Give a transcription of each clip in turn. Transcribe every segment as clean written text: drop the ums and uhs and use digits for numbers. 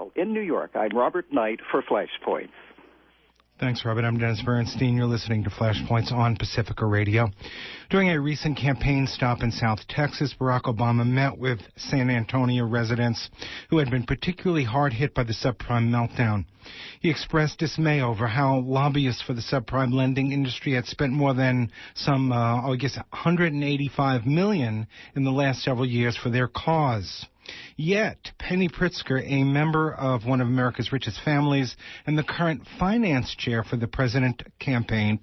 Carlisle in New York. I'm Robert Knight for Flashpoints. Thanks, Robert. I'm Dennis Bernstein. You're listening to Flashpoints on Pacifica Radio. During a recent campaign stop in South Texas, Barach Obama met with San Antonio residents who had been particularly hard hit by the subprime meltdown. He expressed dismay over how lobbyists for the subprime lending industry had spent more than $185 million in the last several years for their cause. Yet, Penny Pritzker, a member of one of America's richest families and the current finance chair for the presidential campaign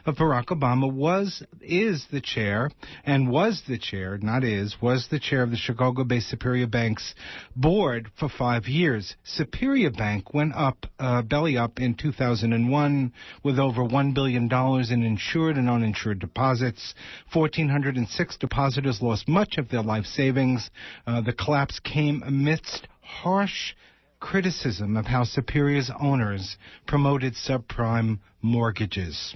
of Barack Obama, was the chair of the Chicago-based Superior Bank's board for 5 years. Superior Bank went belly up in 2001 with over $1 billion in insured and uninsured deposits. 1,406 depositors lost much of their life savings. The collapse came amidst harsh criticism of how Superior's owners promoted subprime mortgages.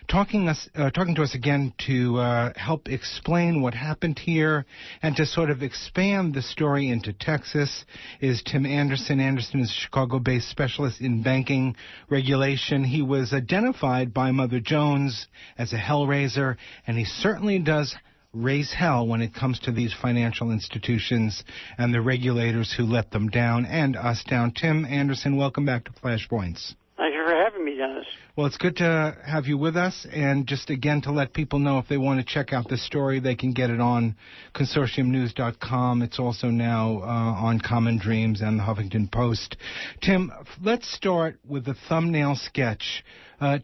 Talking to us again to help explain what happened here and to sort of expand the story into Texas is Tim Anderson. Anderson is a Chicago-based specialist in banking regulation. He was identified by Mother Jones as a hellraiser, and he certainly does raise hell when it comes to these financial institutions and the regulators who let them down and us down. Tim Anderson, welcome back to Flashpoints. Thank you for having me, Dennis. Well, it's good to have you with us, and just again to let people know if they want to check out this story, they can get it on consortiumnews.com. It's also now on Common Dreams and the Huffington Post. Tim, let's start with the thumbnail sketch.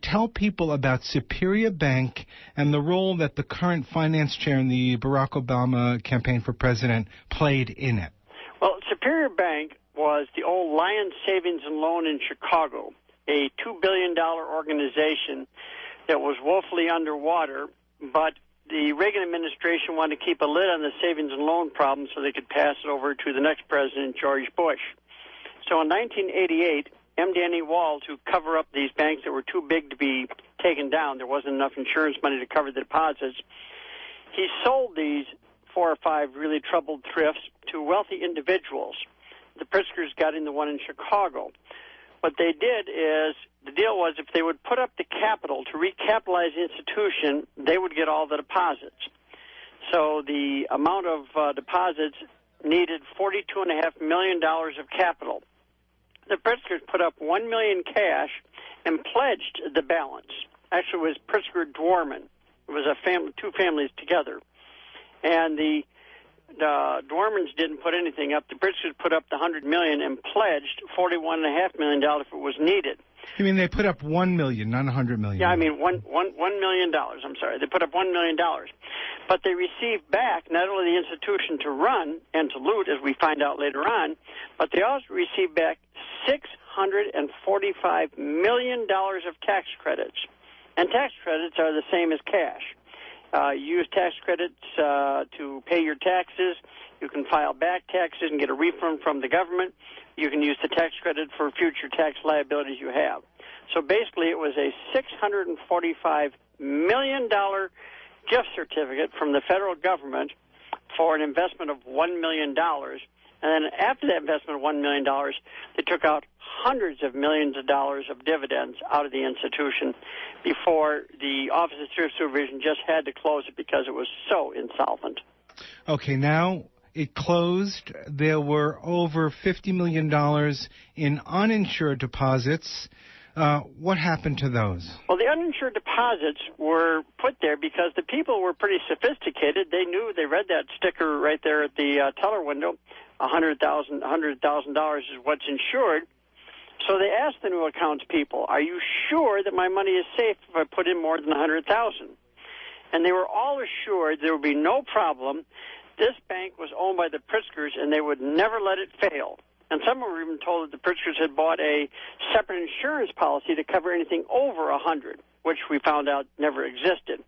Tell people about Superior Bank and the role that the current finance chair in the Barack Obama campaign for president played in it. Well, Superior Bank was the old Lion Savings and Loan in Chicago, a $2 billion organization that was woefully underwater, but the Reagan administration wanted to keep a lid on the savings and loan problem so they could pass it over to the next president, George Bush. So in 1988, M. Wall, to cover up these banks that were too big to be taken down, there wasn't enough insurance money to cover the deposits, he sold these 4 or 5 really troubled thrifts to wealthy individuals. The Pritzkers got in the one in Chicago. What they did is, the deal was if they would put up the capital to recapitalize the institution, they would get all the deposits. So the amount of deposits needed $42.5 million of capital. The Pritzkers put up $1 million cash and pledged the balance. Actually, it was Pritzker-Dworman. It was two families together. And the Dwormans didn't put anything up. The Pritzkers put up the $100 million and pledged $41.5 million if it was needed. You mean they put up $1 million, not $100 million? Yeah, I mean $1 million. I'm sorry, they put up $1 million, but they received back not only the institution to run and to loot, as we find out later on, but they also received back $645 million of tax credits, and tax credits are the same as cash. You use tax credits to pay your taxes. You can file back taxes and get a refund from the government. You can use the tax credit for future tax liabilities you have. So basically it was a $645 million gift certificate from the federal government for an investment of $1 million. And then after that investment of $1 million, they took out hundreds of millions of dollars of dividends out of the institution before the Office of Thrift Supervision just had to close it because it was so insolvent. Okay, now it closed. There were over $50 million in uninsured deposits. What happened to those? Well, the uninsured deposits were put there because the people were pretty sophisticated. They knew, they read that sticker right there at the teller window, $100,000 is what's insured. So they asked the new accounts people, are you sure that my money is safe if I put in more than $100,000? And they were all assured there would be no problem. This bank was owned by the Pritzkers, and they would never let it fail. And some were even told that the Pritzkers had bought a separate insurance policy to cover anything over 100, which we found out never existed.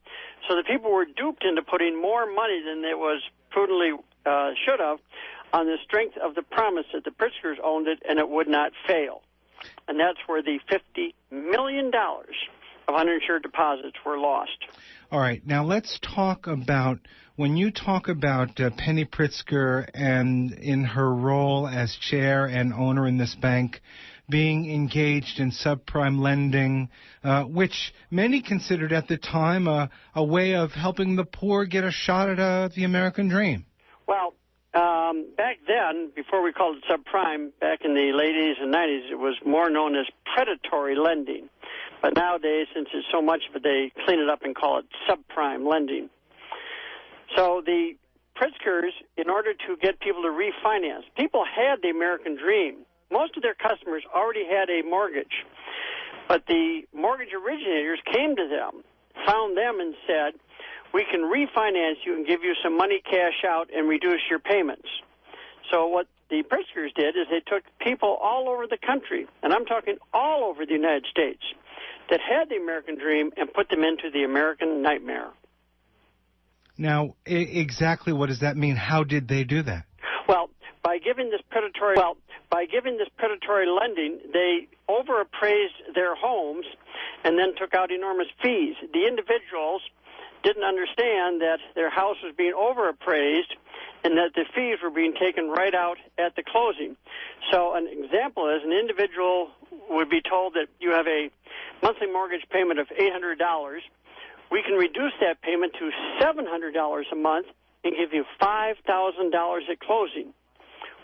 So the people were duped into putting more money than they was prudently should have on the strength of the promise that the Pritzkers owned it and it would not fail. And that's where the $50 million of uninsured deposits were lost. All right. Now let's talk about when you talk about Penny Pritzker and in her role as chair and owner in this bank, being engaged in subprime lending, which many considered at the time a way of helping the poor get a shot at the American dream. Well, back then, before we called it subprime, back in the late 80s and 90s, it was more known as predatory lending. But nowadays, since it's so much of it, they clean it up and call it subprime lending. So the Pritzkers, in order to get people to refinance, people had the American dream. Most of their customers already had a mortgage. But the mortgage originators came to them, found them, and said, we can refinance you and give you some money cash out and reduce your payments. So what the Pritzkers did is they took people all over the country, and I'm talking all over the United States, that had the American dream and put them into the American nightmare. Now, exactly what does that mean? How did they do that? Well, by giving this predatory lending, they overappraised their homes and then took out enormous fees. The individuals didn't understand that their house was being overappraised and that the fees were being taken right out at the closing. So an example is an individual would be told that you have a monthly mortgage payment of $800. We can reduce that payment to $700 a month and give you $5,000 at closing.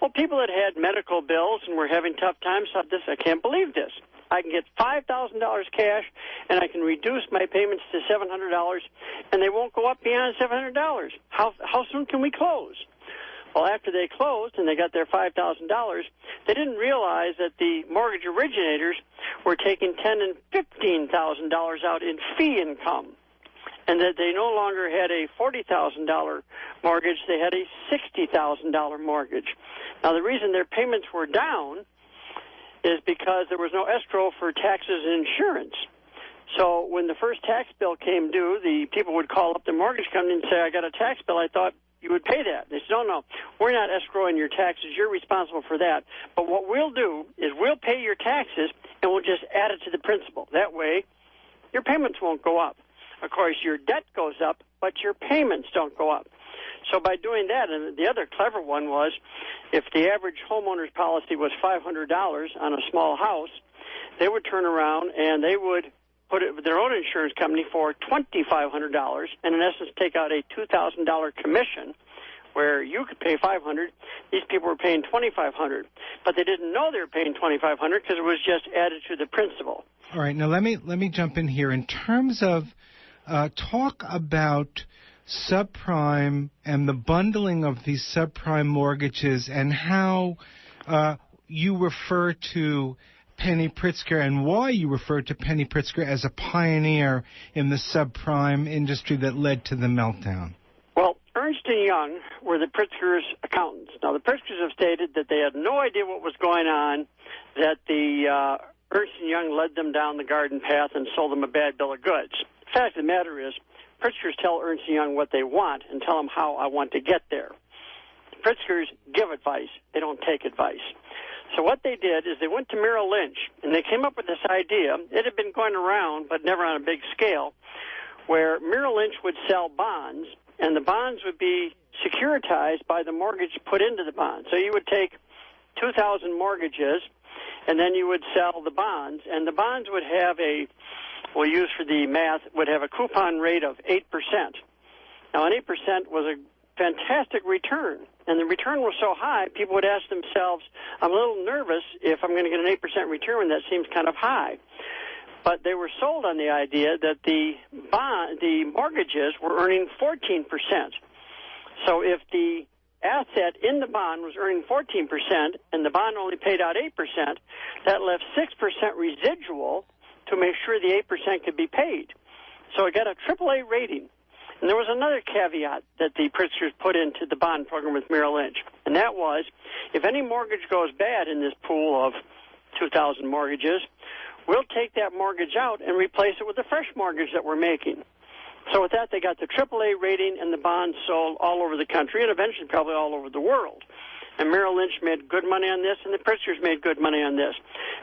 Well, people that had medical bills and were having tough times thought, I can't believe this. I can get $5,000 cash, and I can reduce my payments to $700, and they won't go up beyond $700. How soon can we close? Well, after they closed and they got their $5,000, they didn't realize that the mortgage originators were taking $10,000 and $15,000 out in fee income, and that they no longer had a $40,000 mortgage, they had a $60,000 mortgage. Now, the reason their payments were down is because there was no escrow for taxes and insurance. So when the first tax bill came due, the people would call up the mortgage company and say, I got a tax bill, I thought you would pay that. They said, no, we're not escrowing your taxes, you're responsible for that. But what we'll do is we'll pay your taxes and we'll just add it to the principal. That way, your payments won't go up. Of course, your debt goes up, but your payments don't go up. So by doing that, and the other clever one was, if the average homeowner's policy was $500 on a small house, they would turn around and they would put it with their own insurance company for $2,500, and in essence take out a $2,000 commission, where you could pay $500. These people were paying $2,500, but they didn't know they were paying $2,500 because it was just added to the principal. All right, now let me jump in here in terms of talk about subprime and the bundling of these subprime mortgages and how you refer to Penny Pritzker and why you refer to Penny Pritzker as a pioneer in the subprime industry that led to the meltdown. Well, Ernst & Young were the Pritzkers' accountants. Now, the Pritzkers have stated that they had no idea what was going on, that the Ernst & Young led them down the garden path and sold them a bad bill of goods. The fact of the matter is, Pritzkers tell Ernst & Young what they want and tell them how I want to get there. The Pritzkers give advice. They don't take advice. So what they did is they went to Merrill Lynch, and they came up with this idea. It had been going around, but never on a big scale, where Merrill Lynch would sell bonds, and the bonds would be securitized by the mortgage put into the bond. So you would take 2,000 mortgages, and then you would sell the bonds, and the bonds would have we'll use for the math, would have a coupon rate of 8%. Now, an 8% was a fantastic return, and the return was so high, people would ask themselves, I'm a little nervous if I'm going to get an 8% return when that seems kind of high. But they were sold on the idea that the mortgages were earning 14%. So if the asset in the bond was earning 14% and the bond only paid out 8%, that left 6% residual to make sure the 8% could be paid. So it got a AAA rating. And there was another caveat that the Pritzkers put into the bond program with Merrill Lynch, and that was, if any mortgage goes bad in this pool of 2,000 mortgages, we'll take that mortgage out and replace it with a fresh mortgage that we're making. So with that, they got the AAA rating, and the bonds sold all over the country and eventually probably all over the world. And Merrill Lynch made good money on this, and the Pritzkers made good money on this.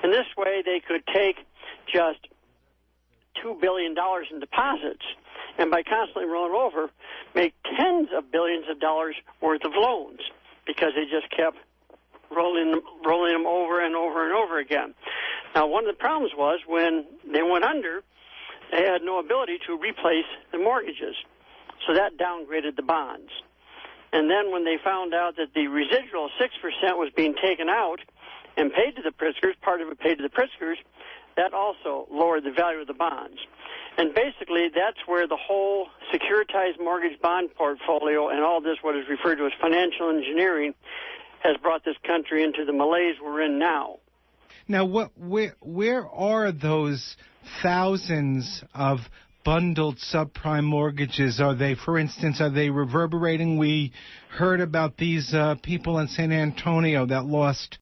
And this way, they could take just $2 billion in deposits, and by constantly rolling over, make tens of billions of dollars worth of loans because they just kept rolling them over and over and over again. Now, one of the problems was when they went under, they had no ability to replace the mortgages, so that downgraded the bonds. And then when they found out that the residual 6% was being taken out and paid to the Pritzkers, part of it paid to the Pritzkers, that also lowered the value of the bonds. And basically, that's where the whole securitized mortgage bond portfolio and all this, what is referred to as financial engineering, has brought this country into the malaise we're in now. Now, where are those thousands of bundled subprime mortgages? Are they, for instance, are they reverberating? We heard about these people in San Antonio that lost